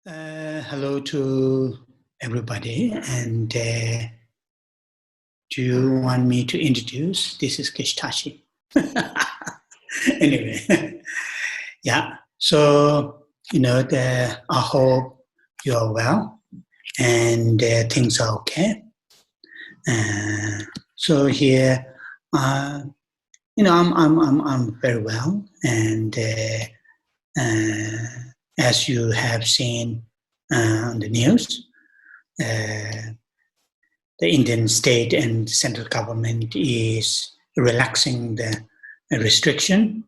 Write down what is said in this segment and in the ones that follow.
Hello to everybody, and do you want me to introduce? This is Geshe Tashi. Anyway, yeah. So I hope you are well and things are okay. So here, I'm very well, and as you have seen on the news, the Indian state and central government is relaxing the restriction,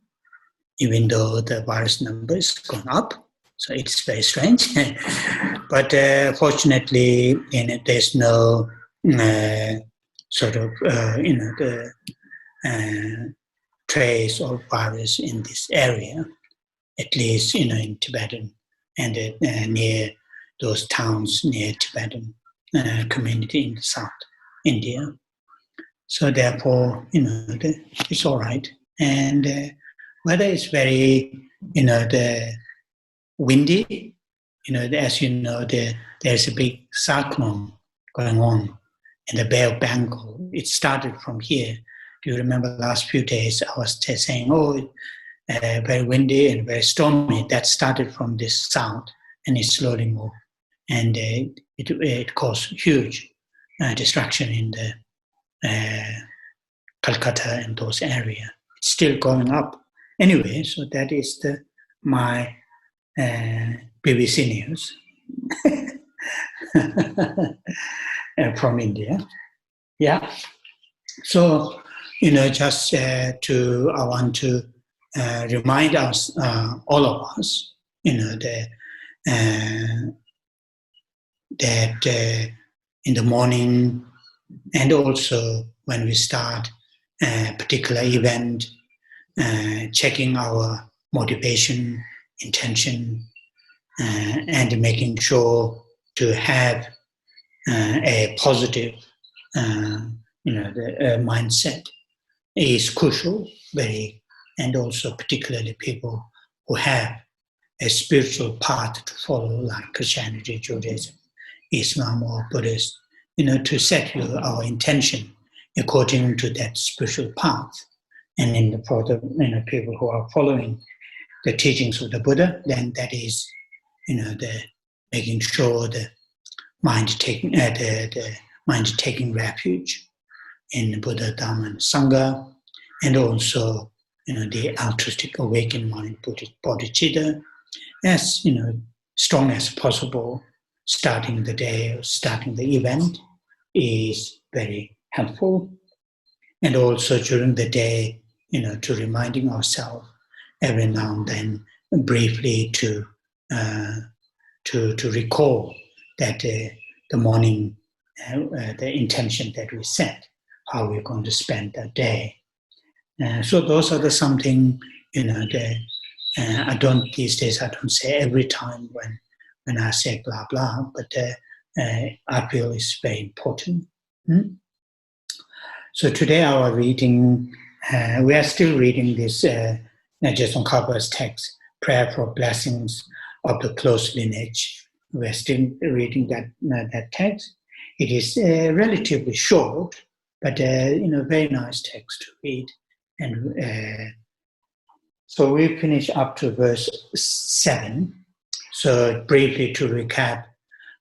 even though the virus number is gone up. So it's very strange. But fortunately, there's no the trace of virus in this area, at least in Tibetan and near those towns near Tibetan community in South India. So therefore, it's all right. And weather is very, the windy. As you know, there's a big cyclone going on in the Bay of Bengal. It started from here. Do you remember the last few days I was saying, very windy and very stormy. That started from this south, and it slowly moved. And it caused huge destruction in the Calcutta and those areas. It's still going up. Anyway, so that is my BBC News from India. Yeah. So, just I want to remind us, all of us, that in the morning and also when we start a particular event, checking our motivation, intention, and making sure to have a positive mindset is crucial, and also particularly people who have a spiritual path to follow, like Christianity, Judaism, Islam, or Buddhist, to set our intention according to that spiritual path. And for the people who are following the teachings of the Buddha, then that is, the making sure the mind taking refuge in Buddha, Dhamma, and Sangha, and also the altruistic awakened mind, bodhicitta, as strong as possible. Starting the day or starting the event is very helpful, and also during the day, to reminding ourselves every now and then briefly to recall that the morning, the intention that we set, how we're going to spend that day. So those are something these days I don't say every time when I say blah blah, but I feel it's very important. So today our reading, we are still reading this Geshe Tashi text, Prayer for Blessings of the Close Lineage. We are still reading that text. It is relatively short, but very nice text to read. And so we finish up to verse 7. So briefly to recap,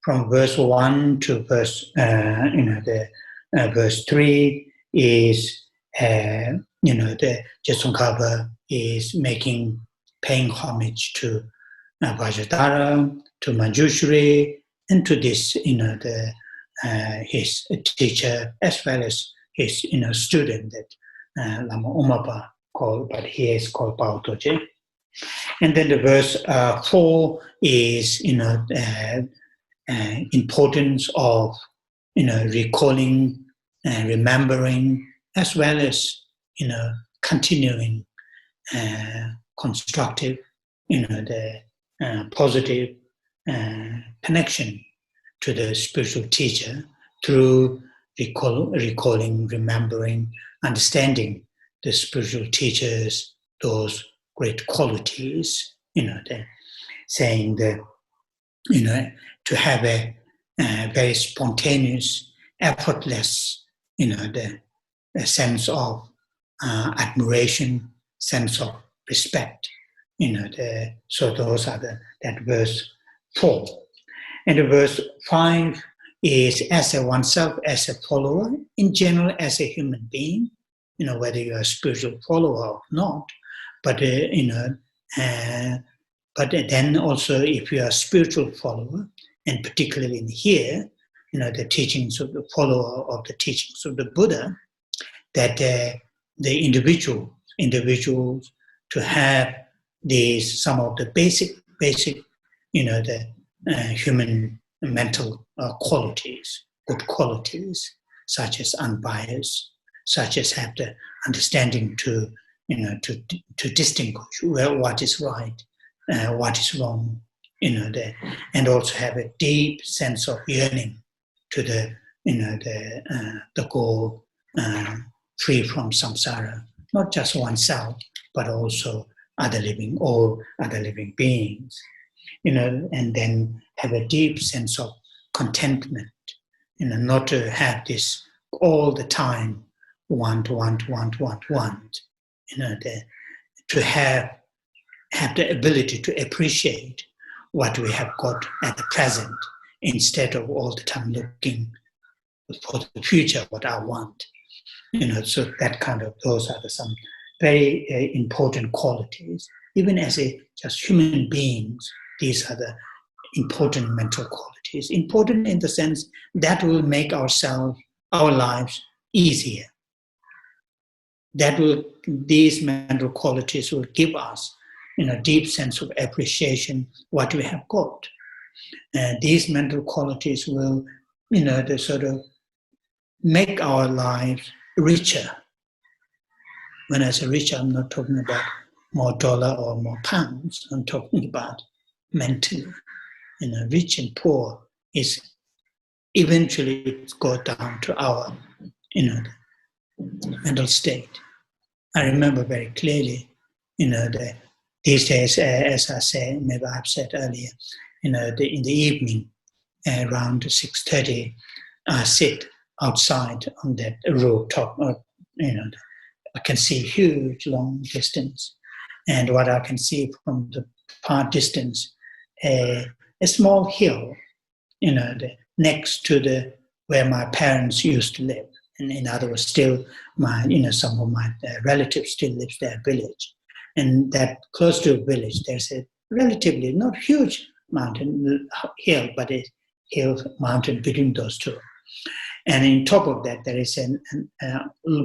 from verse 1 to verse verse 3 is the Geshe Tashi is paying homage to Vajradhara, to Manjushri, and to this his teacher as well as his student that Lama Tsongkhapa called, but he is called Baotoje. And then the verse 4 is importance of recalling and remembering, as well as continuing constructive, the positive connection to the spiritual teacher through recalling, remembering, understanding the spiritual teachers, those great qualities, saying that to have a very spontaneous, effortless, a sense of admiration, sense of respect. So those are that verse 4. And the verse 5 is as a oneself, as a follower, in general, as a human being, whether you're a spiritual follower or not, but, but then also if you're a spiritual follower, and particularly in here, the teachings of the follower of the teachings of the Buddha, that the individuals to have some of the basic, the human mental qualities, good qualities, such as unbiased, such as have the understanding to distinguish what is right, what is wrong, and also have a deep sense of yearning to the goal, free from samsara, not just oneself, but also all other living beings, and then have a deep sense of contentment, not to have this all the time, want, to have the ability to appreciate what we have got at the present, instead of all the time looking for the future, what I want. So that kind of, those are some very important qualities. Even as just human beings, these are the important mental qualities. Important in the sense that will make our lives easier. These mental qualities will give us, deep sense of appreciation what we have got. These mental qualities will, they sort of make our lives richer. When I say richer, I'm not talking about more dollar or more pounds. I'm talking about mentally. Rich and poor is eventually go down to our, mental state. I remember very clearly, these days, as I say, maybe I've said earlier, in the evening, around 6:30, I sit outside on that rooftop. I can see huge, long distance, and what I can see from the far distance, a small hill, next to where my parents used to live. And in other words, still some of my relatives still live there, village. And that close to a village, there's a relatively not huge mountain hill, but a hill mountain between those two. And on top of that, there is a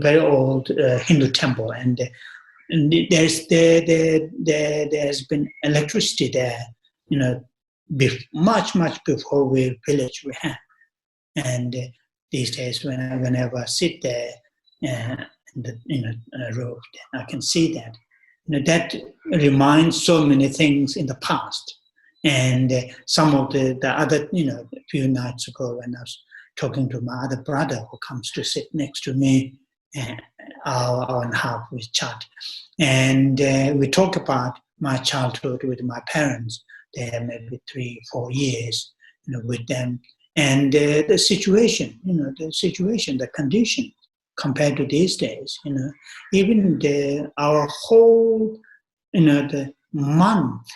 very old Hindu temple, and there's has been electricity there, much before village we have. And these days, whenever I sit there in the road, I can see that. That reminds so many things in the past. And some of the other, a few nights ago, when I was talking to my other brother who comes to sit next to me, hour and a half we chat. And we talk about my childhood with my parents. There maybe 3-4 years, with them. And the situation, the condition compared to these days, even our whole, the month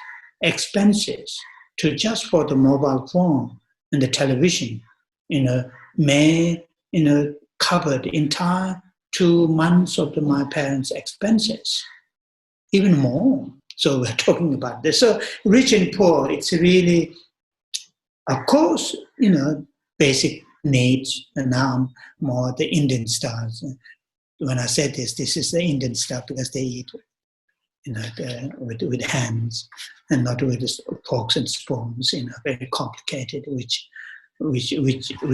expenses just for the mobile phone and the television, may, cover the entire 2 months of my parents' expenses, even more. So we're talking about this. So rich and poor, it's really, of course, basic needs, and now more the Indian styles. When I said this is the Indian stuff because they eat, with hands and not with forks and spoons, very complicated, which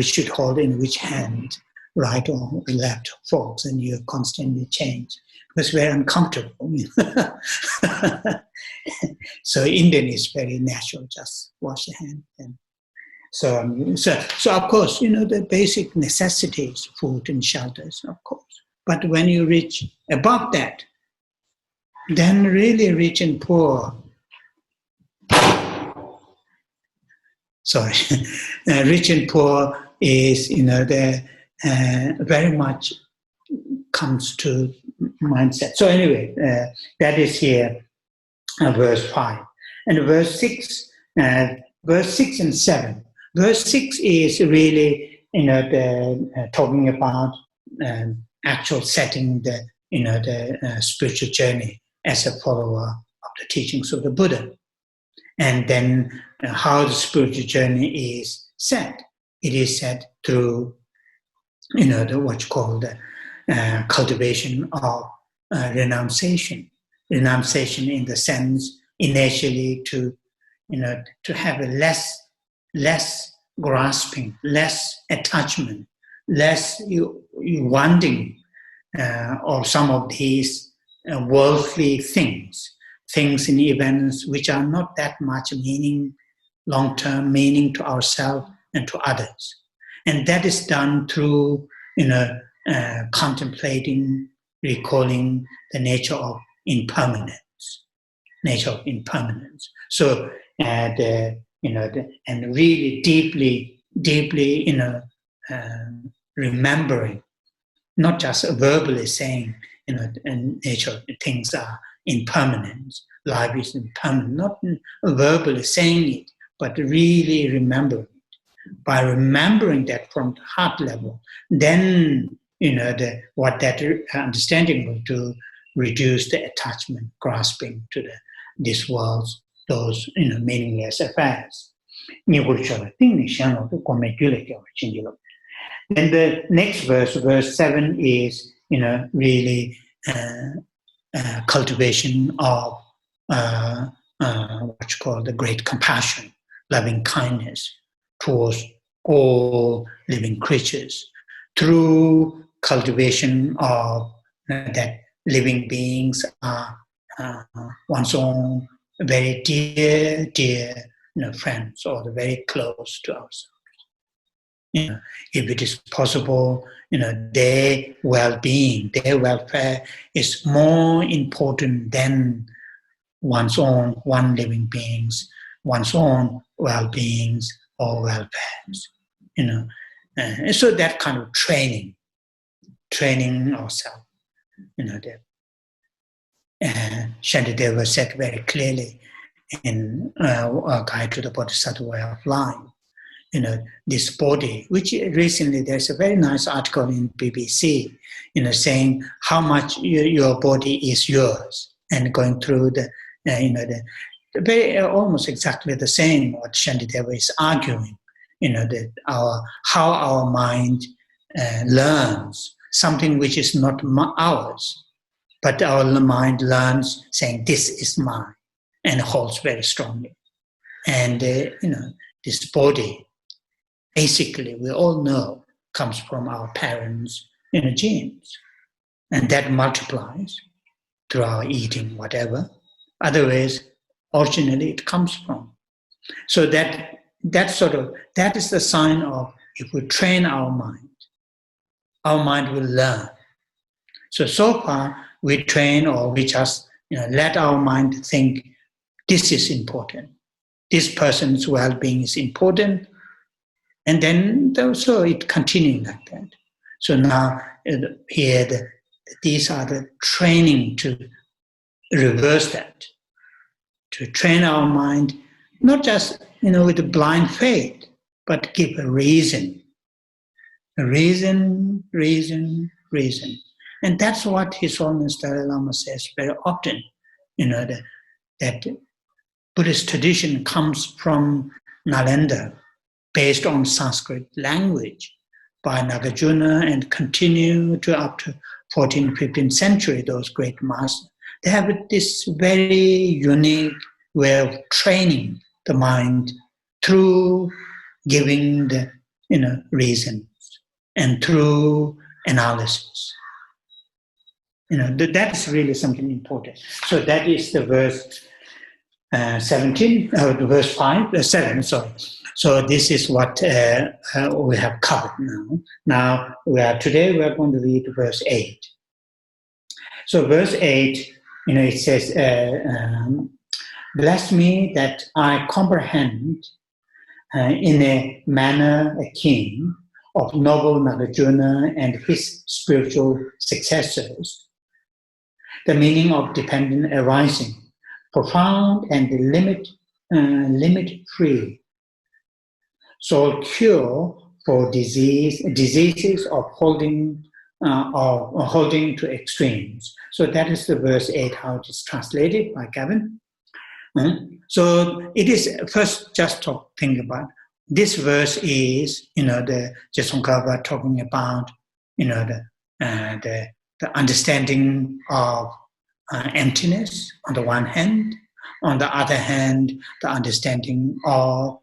should hold in which hand, right or left forks, and you constantly change. It was very uncomfortable. So Indian is very natural, just wash the hand. And so of course, the basic necessities, food and shelters, of course. But when you reach above that, then really rich and poor, sorry, rich and poor is, the very much comes to mindset. So anyway, that is here, verse 5. And verse 6 and 7. Verse 6 is really, talking about actual setting the spiritual journey as a follower of the teachings of the Buddha. And then how the spiritual journey is set. It is set through, what you call the cultivation of renunciation. Renunciation in the sense initially to have a less grasping, less attachment, less you wanting of some of these worldly things and events which are not that much long-term meaning to ourselves and to others. And that is done through, contemplating, recalling the nature of impermanence. So, and really deeply, remembering, not just verbally saying, nature, things are impermanent, life is impermanent, not verbally saying it, but really remembering it. By remembering that from the heart level, then, what that understanding will do, reduce the attachment, grasping to this world's, those, meaningless affairs. Then the next verse 7 is, really cultivation of what you call the great compassion, loving kindness towards all living creatures, through cultivation of that living beings are one's own very dear friends, or very close to ourselves. If it is possible, their well-being, their welfare is more important than one's own living beings, one's own well-beings or welfares. So that kind of training ourselves, that Shantideva said very clearly in a Guide to the Bodhisattva Way of Life. This body, which recently there's a very nice article in BBC, saying how much your body is yours, and going through the very almost exactly the same what Shantideva is arguing. That how our mind learns something which is not ours, but our mind learns saying this is mine, and holds very strongly. And this body, basically, we all know, comes from our parents' genes. And that multiplies through our eating, whatever. Otherwise, originally it comes from. So that is the sign of, if we train our mind will learn. So far, we train, or we just let our mind think, this is important. This person's well-being is important. And then so it continues like that. So now here, these are the training to reverse that, to train our mind, not just with a blind faith, but give a reason. And that's what His Holiness Dalai Lama says very often, that Buddhist tradition comes from Nalanda, based on Sanskrit language by Nagarjuna, and continue to up to 14th, 15th century, those great masters. They have this very unique way of training the mind through giving the reasons and through analysis. That is really something important. So that is the verse 17, verse 7, sorry. So this is what we have covered now. Today we are going to read verse 8. So verse 8, it says, bless me that I comprehend in a manner akin of noble Nagarjuna and his spiritual successors, the meaning of dependent arising, profound and limit-free, sole cure for diseases of holding to extremes. So that is the verse 8, how it is translated by Gavin. So it is first just to think about this verse is, the Geshe Tashi talking about, the understanding of emptiness on the one hand, on the other hand, the understanding of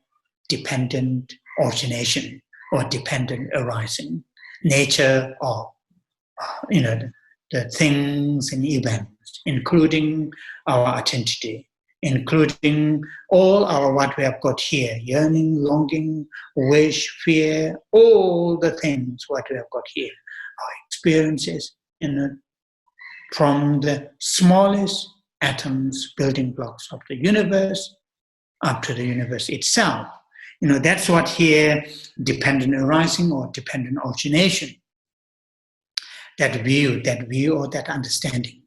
dependent origination or dependent arising, nature of, the things and events, including our identity, including all our what we have got here, yearning, longing, wish, fear, all the things what we have got here, our experiences, from the smallest atoms, building blocks of the universe, up to the universe itself. That's what here, dependent arising or dependent origination, that view or that understanding.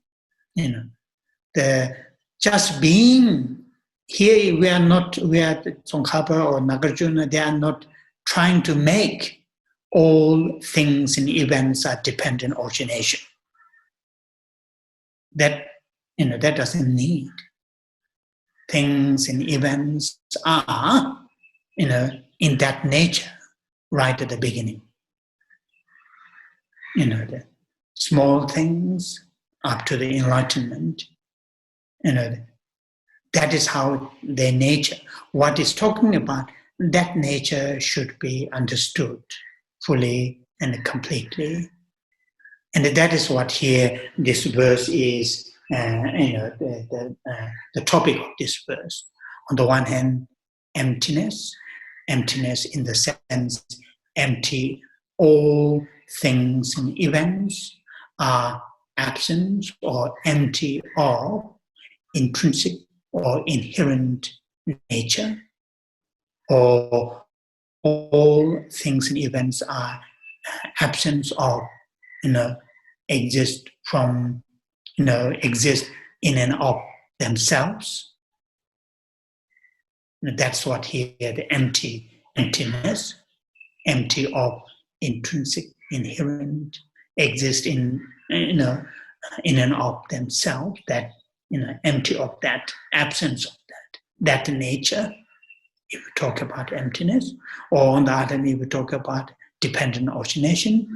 The just being here, we are Tsongkhapa or Nagarjuna, they are not trying to make all things and events are dependent origination. That doesn't need. Things and events are, in that nature, right at the beginning. The small things up to the enlightenment, that is how their nature, what is talking about, that nature should be understood fully and completely. And that is what here this verse is, the topic of this verse. On the one hand, emptiness in the sense empty, all things and events are absence or empty of intrinsic or inherent nature, or all things and events are absence of, exist in and of themselves. That's what here, the emptiness, empty of intrinsic, inherent, exist in and of themselves, that, empty of that, absence of that nature, if we talk about emptiness. Or on the other hand, if we talk about dependent origination,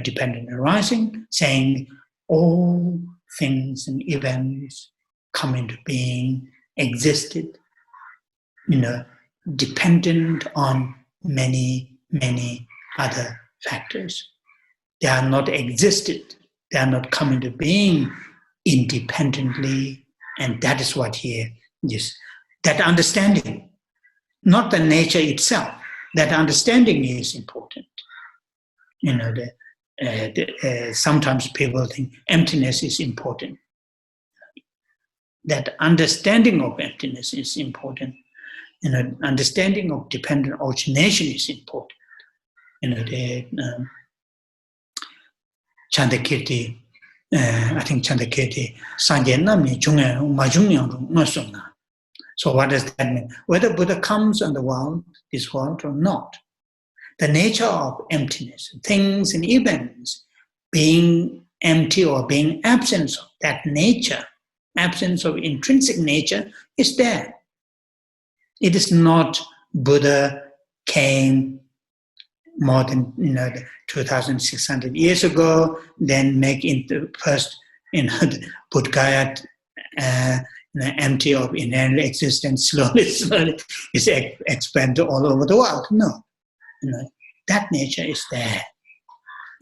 dependent arising, saying all things and events come into being, existed, dependent on many, many other factors. They are not existed, they are not come into being independently, and that is what here is. That understanding, not the nature itself, that understanding is important. Sometimes people think emptiness is important. That understanding of emptiness is important. Understanding of dependent origination is important. Chandakirti, I think Chandakirti, Sanjana Majungyang. So what does that mean? Whether Buddha comes on this world or not, the nature of emptiness, things and events being empty or being absence of that nature, absence of intrinsic nature, is there. It is not Buddha came more than 2,600 years ago, then make into first the Bodh Gaya empty of inherent existence, slowly is expanded all over the world. No, that nature is there,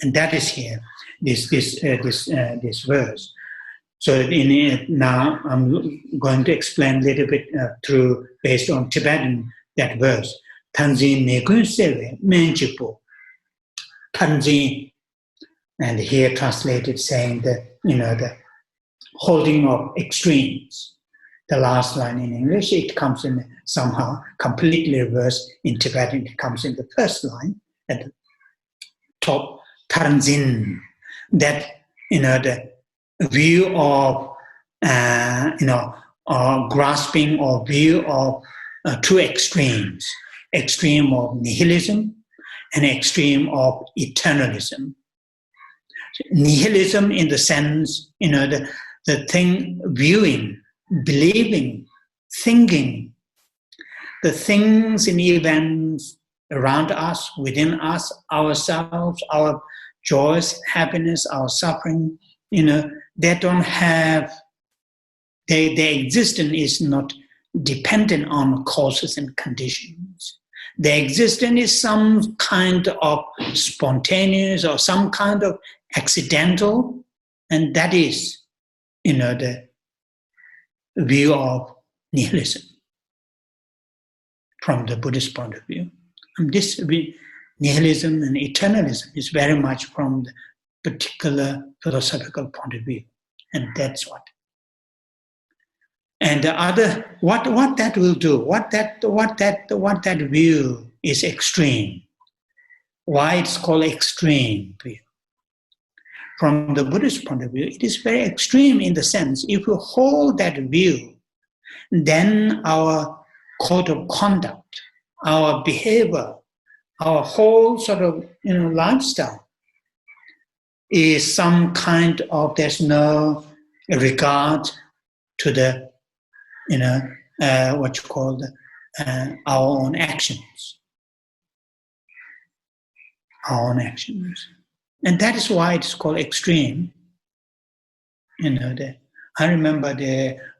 and that is here. This verse. So now I'm going to explain a little bit based on Tibetan, that verse. Tanzin Nekun Seve Menjipo. Tanzin, and here translated saying that, the holding of extremes. the last line in English, it comes in somehow completely reversed. In Tibetan, it comes in the first line at the top, Taranzin, that, the view of, grasping or view of two extremes, extreme of nihilism and extreme of eternalism. So nihilism in the sense, the thing, viewing, believing, thinking, the things and events around us, within us, ourselves, our joys, happiness, our suffering, they don't have, their existence is not dependent on causes and conditions. Their existence is some kind of spontaneous or some kind of accidental, and that is, the view of nihilism from the Buddhist point of view. And this nihilism and eternalism is very much from the particular philosophical point of view, and that's what. And the other, what that will do, what that view is extreme. Why it's called extreme view? From the Buddhist point of view, it is very extreme in the sense, if you hold that view, then our code of conduct, our behavior, our whole sort of lifestyle is some kind of, there's no regard to the what you call our own actions, and that is why it's called extreme. I remember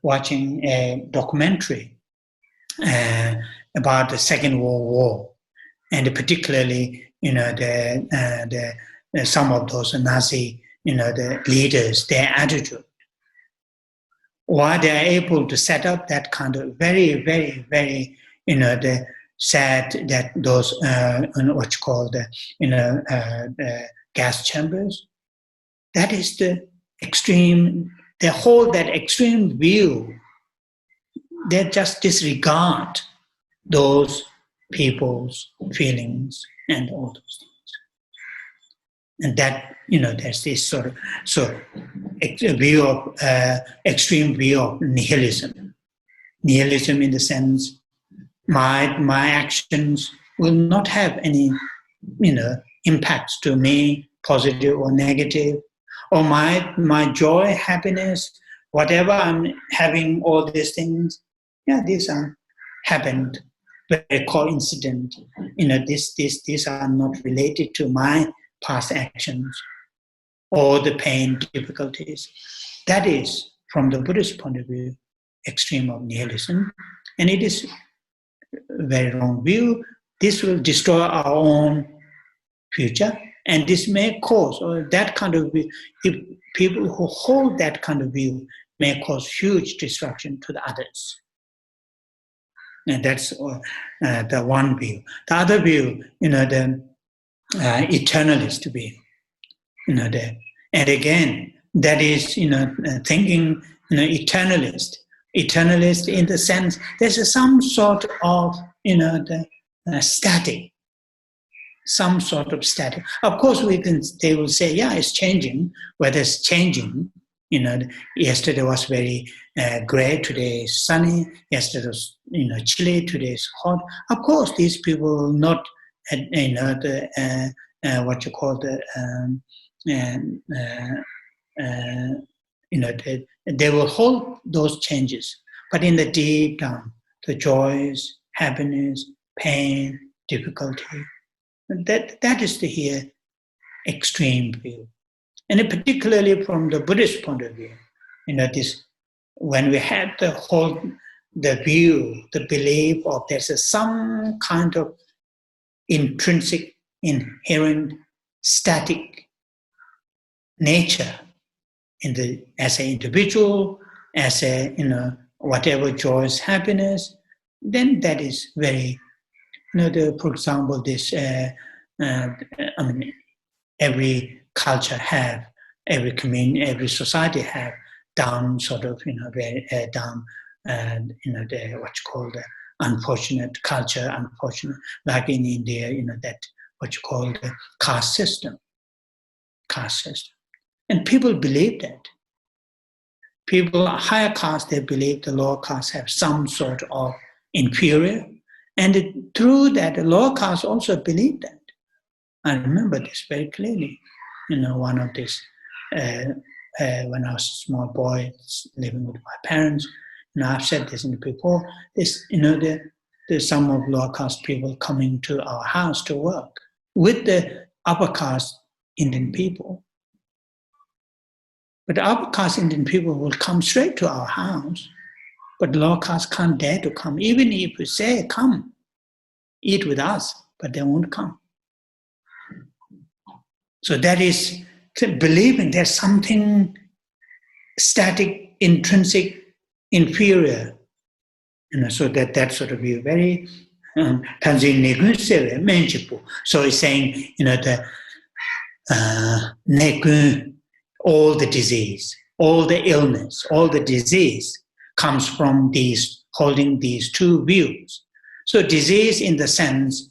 watching a documentary about the Second World War, and particularly some of those Nazi the leaders, their attitude. Why they are able to set up that kind of very, very, very, the sad, that those, what you call the gas chambers. That is the extreme, they hold that extreme view. They just disregard those people's feelings and all those things. And that, there's this sort of, view of, extreme view of nihilism. Nihilism in the sense, my actions will not have any, impacts to me, positive or negative, or my joy, happiness, whatever I'm having, all these things, these are happened, very coincident. These are not related to my past actions or the pain, difficulties. That is, from the Buddhist point of view, extreme of nihilism, and it is a very wrong view. This will destroy our own future, and this may cause, or that kind of view, if people who hold that kind of view may cause huge destruction to the others. And that's the one view. The other view, the eternalist view, and again, that is, thinking, eternalist in the sense, there's some sort of, static, some sort of static. Of course, they will say, it's changing. Whether it's changing, yesterday was very gray, today is sunny, yesterday was, chilly, today is hot. Of course, these people will not, what you call they will hold those changes, but in the deep down, the joys, happiness, pain, difficulty, that is the here extreme view. And particularly from the Buddhist point of view, this, when we have the view, the belief of there's some kind of intrinsic, inherent, static nature as an individual, as a, whatever joys, happiness, then that is very, for example, this, every culture have, every community, every society have down sort of, very down the what you call the unfortunate culture, unfortunate, like in India, that what you call the caste system. And people believe that. People higher caste, they believe the lower caste have some sort of inferior. And through that, the lower caste also believe that. I remember this very clearly. One of these, when I was a small boy living with my parents, I've said this before, there's some of lower caste people coming to our house to work with the upper caste Indian people. But the upper caste Indian people will come straight to our house, but the lower caste can't dare to come. Even if we say, come, eat with us, but they won't come. So that is believing there's something static, intrinsic, inferior. So that sort of view, very Tanzin Negun Seve Menchipu. So it's saying, the Negun, all the disease, all the illness, all the disease comes from holding these two views. So disease in the sense,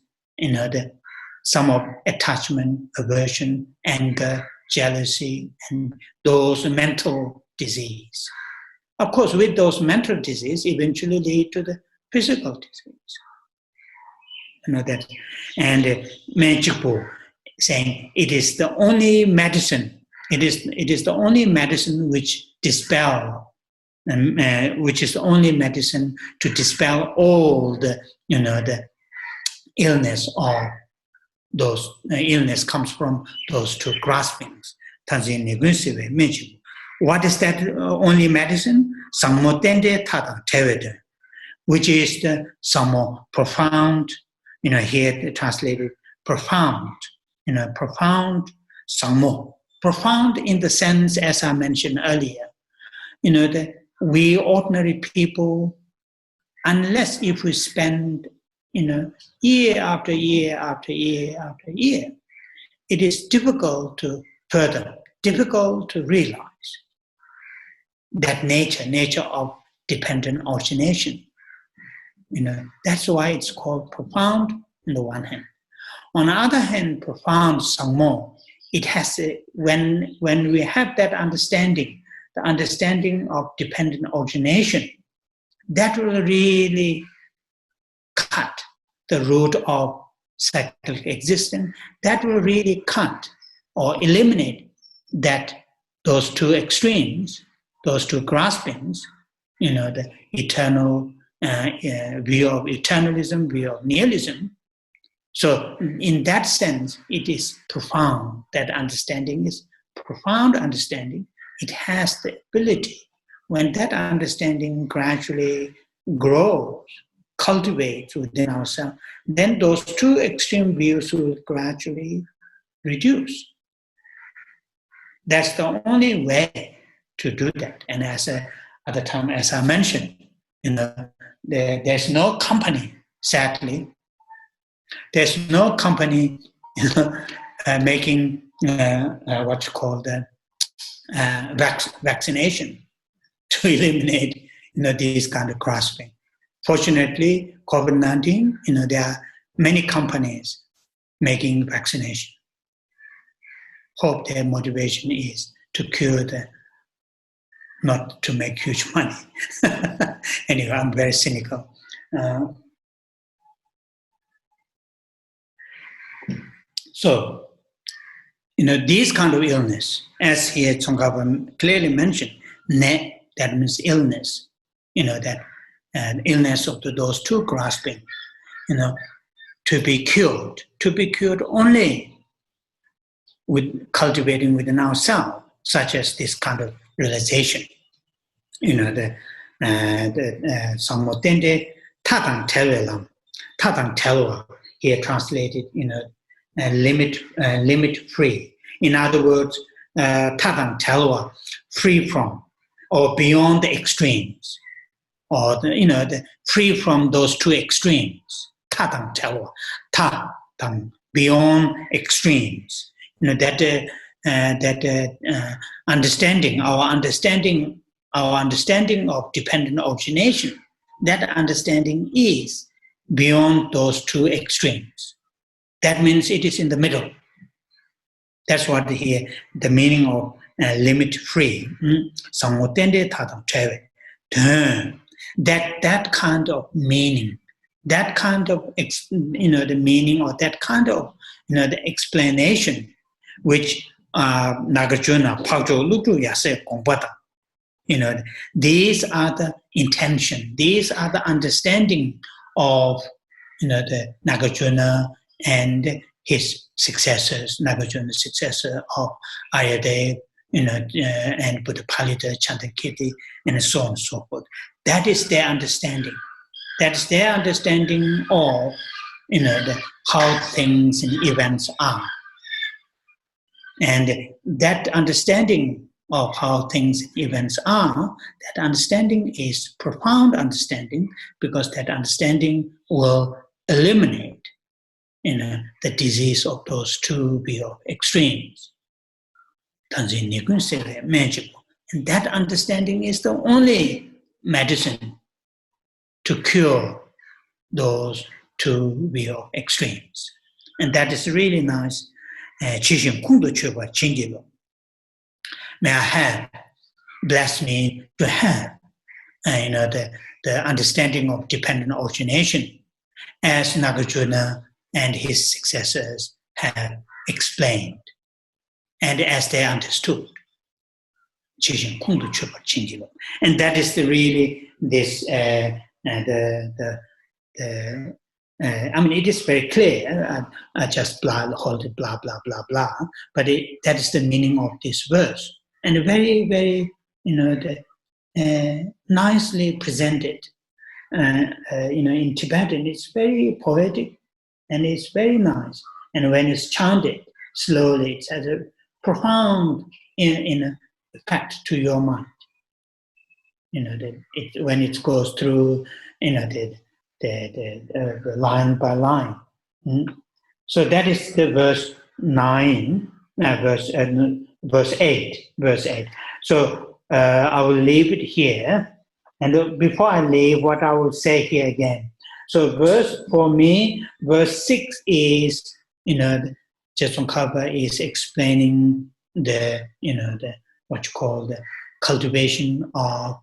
some of attachment, aversion, anger, jealousy, and those mental disease. Of course, with those mental disease, eventually lead to the physical disease. That. And Menchipu saying it is the only medicine. It is the only medicine which is the only medicine to dispel all the the illness, or those illness comes from those two graspings. What is that only medicine? Sammotende tata tevede, which is the samo profound. Here translated profound. Profound samo. Profound in the sense, as I mentioned earlier, that we ordinary people, unless if we spend, year after year after year after year, it is difficult to realize that nature of dependent origination. That's why it's called profound on the one hand. On the other hand, profound sangmo, it has when we have that understanding, the understanding of dependent origination, that will really cut the root of cyclic existence. That will really cut or eliminate those two extremes, those two graspings, the eternal view of eternalism, view of nihilism. So in that sense, it is profound. That understanding is profound understanding. It has the ability, when that understanding gradually grows, cultivates within ourselves, then those two extreme views will gradually reduce. That's the only way to do that. And at the time, as I mentioned, there's no company, sadly, there's no company making what you call the vaccination to eliminate these kind of grasping. Fortunately, COVID-19, there are many companies making vaccination. Hope their motivation is to cure not to make huge money. Anyway, I'm very cynical. So, these kind of illness, as here Tsongkhapa clearly mentioned, that means illness, that illness of those two grasping, to be cured only with cultivating within ourselves, such as this kind of realization. The Sammotende tatang tevelam, tatang telwa, here translated, limit free. In other words, tatang telwa, free from, or beyond the extremes, or the free from those two extremes. Tatang telwa, tatang, beyond extremes. That understanding, our understanding our understanding of dependent origination, that understanding is beyond those two extremes. That means it is in the middle. That's what here the meaning of limit-free. That kind of meaning, that kind of the meaning, or that kind of the explanation, which Nagarjuna Pagjo Lutu Yase Kongbata. These are the intention, these are the understanding of the Nagarjuna and his successors, Nagarjuna's successor of Ayadev, and Buddhapalita, Chantakirti, and so on and so forth. That is their understanding. That's their understanding of how things and events are. And that understanding of how things and events are, that understanding is profound understanding, because that understanding will eliminate the disease of those two extremes. And that understanding is the only medicine to cure those two extremes. And that is really nice. May I have, bless me to have, the understanding of dependent origination, as Nagarjuna and his successors have explained, and as they understood. And that is really this. It is very clear. I just hold it, blah blah blah blah. But that is the meaning of this verse, and very very nicely presented. In Tibetan, it's very poetic, and it's very nice. And when it's chanted slowly, it has a profound effect to your mind. When it goes through, the line by line. So that is the verse 9, verse 8. So I will leave it here. And before I leave, what I will say here again. So for me, verse 6 is, Geshe Tsongkhapa is explaining the what you call the cultivation of,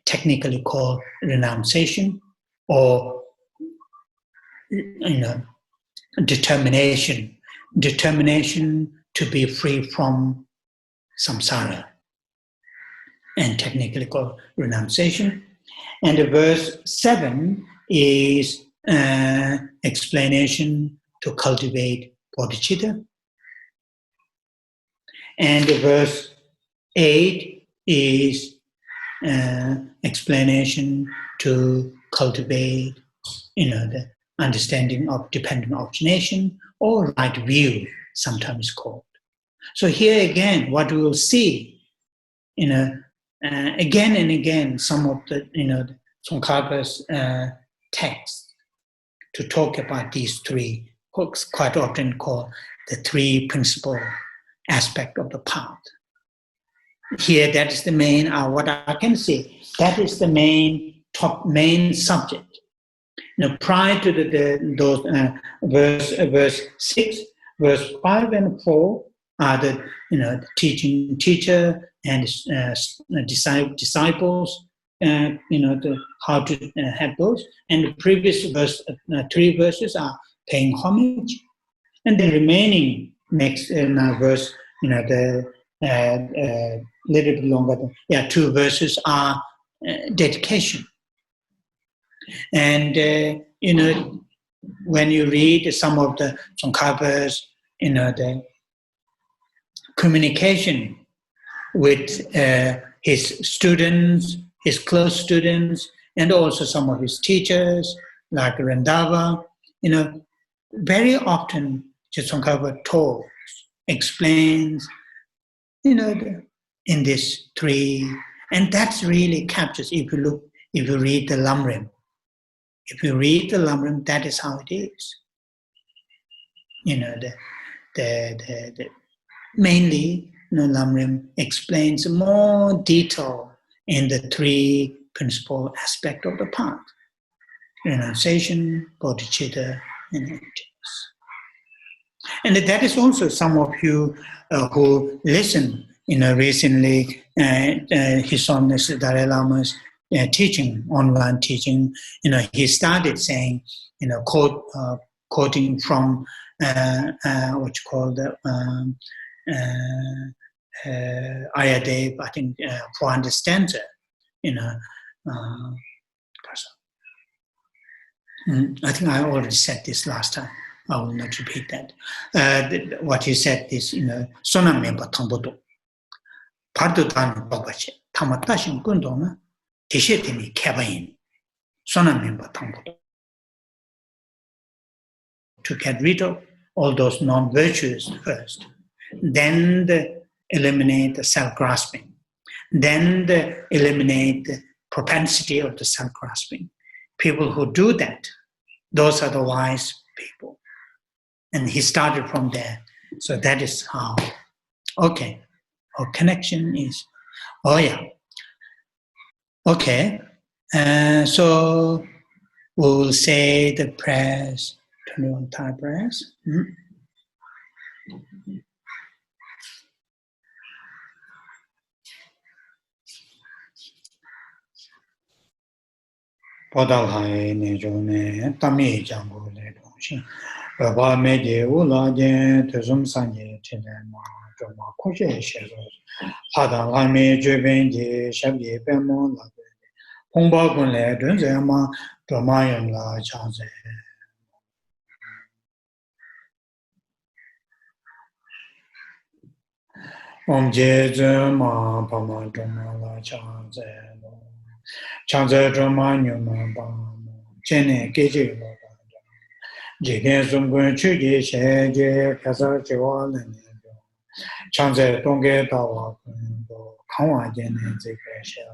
technically called renunciation, or determination to be free from samsara, and technically called renunciation. And the verse 7 is explanation to cultivate bodhicitta. And the verse 8 is explanation to cultivate, the understanding of dependent origination, or right view, sometimes called. So here again, what we will see, again and again, some of the, Tsongkhapa's texts to talk about these three hooks, quite often called the three principal aspects of the path. Here, that is the main, what I can say, that is the main subject. Prior to those verse 6, verse 5 and 4 are the teacher and disciples, how to have those. And the previous three verses are paying homage, and the remaining next verse, little bit longer. Two verses are dedication. And when you read some of the Tsongkhapa's, the communication with his students, his close students, and also some of his teachers, like Rendava, very often Tsongkhapa talks, explains, in this three, and that's really captures. If you read the Lamrim, that is how it is. Mainly, Lamrim explains more detail, in the three principal aspects of the path: renunciation, bodhicitta, and emptiness. And that is also some of you who listen, recently, His Holiness Dalai Lama's teaching, online teaching. He started saying, quoting from what you call the Ayadev, I think, for understander, I think I already said this last time. I will not repeat that. What he said is, Sona member Tambodo. Pardutan Babache, Tamatashin Gundona, Tishetini Kabain. Sona member Tambodo. To get rid of all those non-virtues first. Then eliminate the self-grasping. Then eliminate the propensity of the self-grasping. People who do that, those are the wise people. And he started from there. So that is how, okay, our connection is, oh yeah. Okay, so we will say the prayers, 21 Thai prayers. Podal hai ne jone tami jango le dongshi. Baba meje ula je tuzum sanje chile ma joma kushe shero. Pada la me jeben je shabye pemo la de. Pongba gun le dunze ma joma yon la chanze. Om je je ma pama joma la chanze. Chanze joma nyuma pama. Chene keje lo. Jiden Zungun Chuji Sheje Kasa Chiwa Lene Chanze Tongge Tawa Kundo Kawa Jene Zike Shea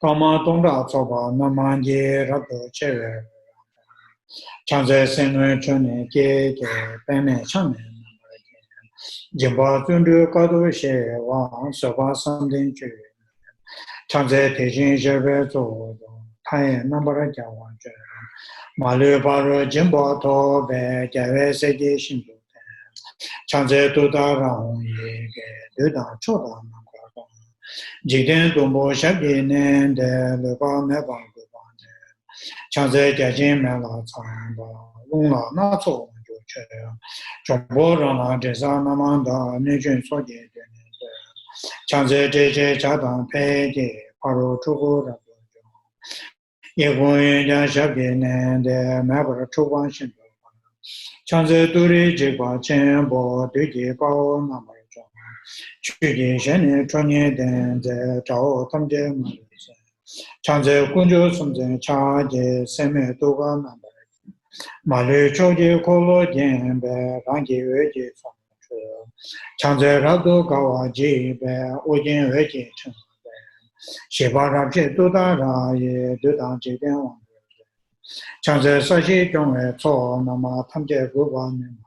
Kama Tongda Tsoba Namanje Rato Chewe Chanze Senwe Chone Ke Pene Chane Jimba Tundu Kado She Wa Soba Samden Chu Chanze Tejin Shebe Zo Taye Nambara Jawa Che Malu Baro Jimbo To Be Jave Sege Shindu Chanze Tuda Rang Ye Dudan Choda Namka Jiden Dumbo Shabi Nen De Lupa Mebang Duban Chanze Jajin Mela Tsamba Lungla Natso Juche Jombo Rana Desa Namanda Nijun Soje Chanze Jeje Chadan Pege Paro Chugu Rabu Yegun Yan Shabi Nen De Mabra Chuban Shindu Chanze Duri Jigba Chenbo Duji Bao Namar Chuji Shene Chonye Den De Chao Tamje Marisa Chanze Kunjo Sumze Chaje Seme Tuga Namar Malu Choji Kolo Jenbe Rangi Weji Samchu Chanze Rado Gawa Jibe Ujin Weji Chanze Shiba Rabje Duda Raye Dudan Jiden Wang Chanze Sashi Jongwe Tso Nama Tamje Guba Nima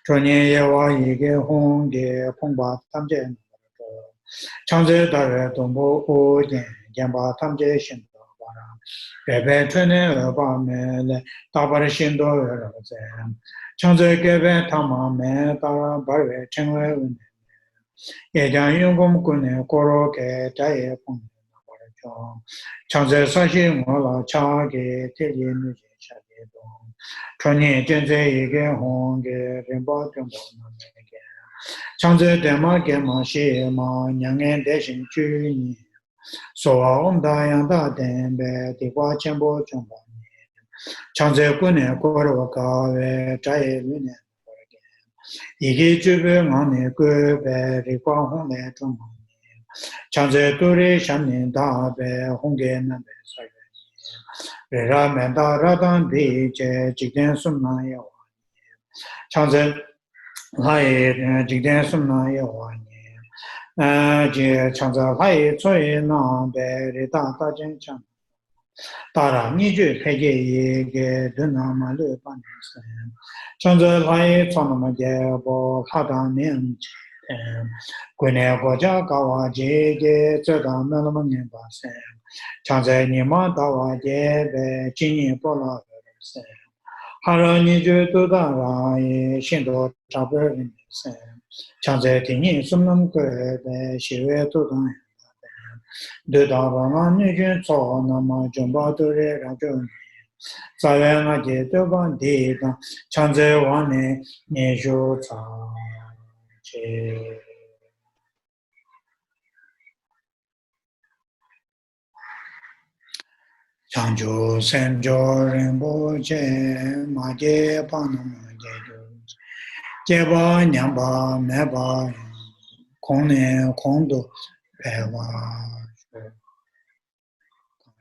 Chonye Yewa Yige Hongge Pongba Tamje Nama Chanze Dare Dombo Ujen Gemba Tamje Shindo Bara Bebe Chone Eba Mele Tabar Shindo Eroze Chanze Gebe Tama Me Tara Barwe Chengwe Une Yejan Yungum Kune Koro Ke Taye Pongge Chanze Sashi Mola Chage Teji Nuje Chage Dong Chonye Jenze Yige Hongge Rimba Tumbo Namege Chanze Dema Gema Shi Ma Nyangen Deshin Chuni Soa Omda Yanda Dembe Dikwa Chenbo Chumba Chanze Kune Koro Kawe Chaye Lune Yige Chube Ngane Kube Rikwa Hongge Chumba Chanze Turi Shanin Dabe Honge Nabe Saye Rera Menda Radan Bije Jigden Sumna Yawa Chanze Lai Jigden Sumna Yawa Chanze Lai Tsui Na Be Rita Tajen Chan Tara Niju Pege Yege Duna Malu Panis Chanze Lai Tsanama Jebo Hadan Nim Gwene goja kawa je je zeda melama ngenpa sem. Chanze nima tawa je be jinyi pola sem. Hara ni ju tu da ra ye shindo chabe sem. Chanze tinyi sumnam kwe be shiwe tu da de da ra na ni jun tso na ma jumba tu re ra ju ni. Sawe nga je tu ba di da chanze wa ne ne ju tsa che. Chanjo senjo rinpo che ma je pa na ma je jo je ba nyam ba me ba kong ne kong do pe wa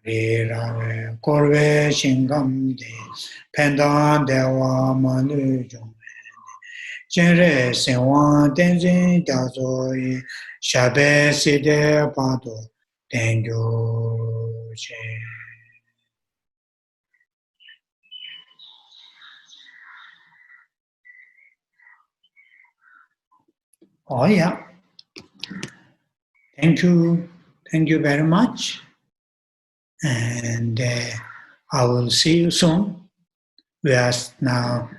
re ra re kor ve shingam de pendan de wa ma nu jo chen re sen wa ten jin da zo yi sha be si de pa do ten jo che. Oh yeah. Thank you. Thank you very much. And I will see you soon. We are now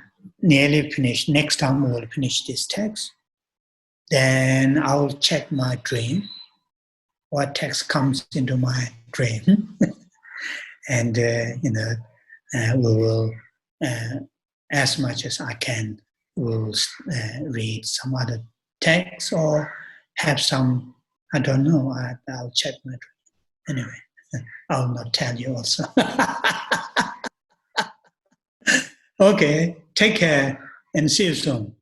nearly finished. Next time we will finish this text. Then I will check my dream, what text comes into my dream. And, we will, as much as I can, we will read some other text or have some, I don't know, I'll check my dream. Anyway. I'll not tell you also. Okay, take care and see you soon.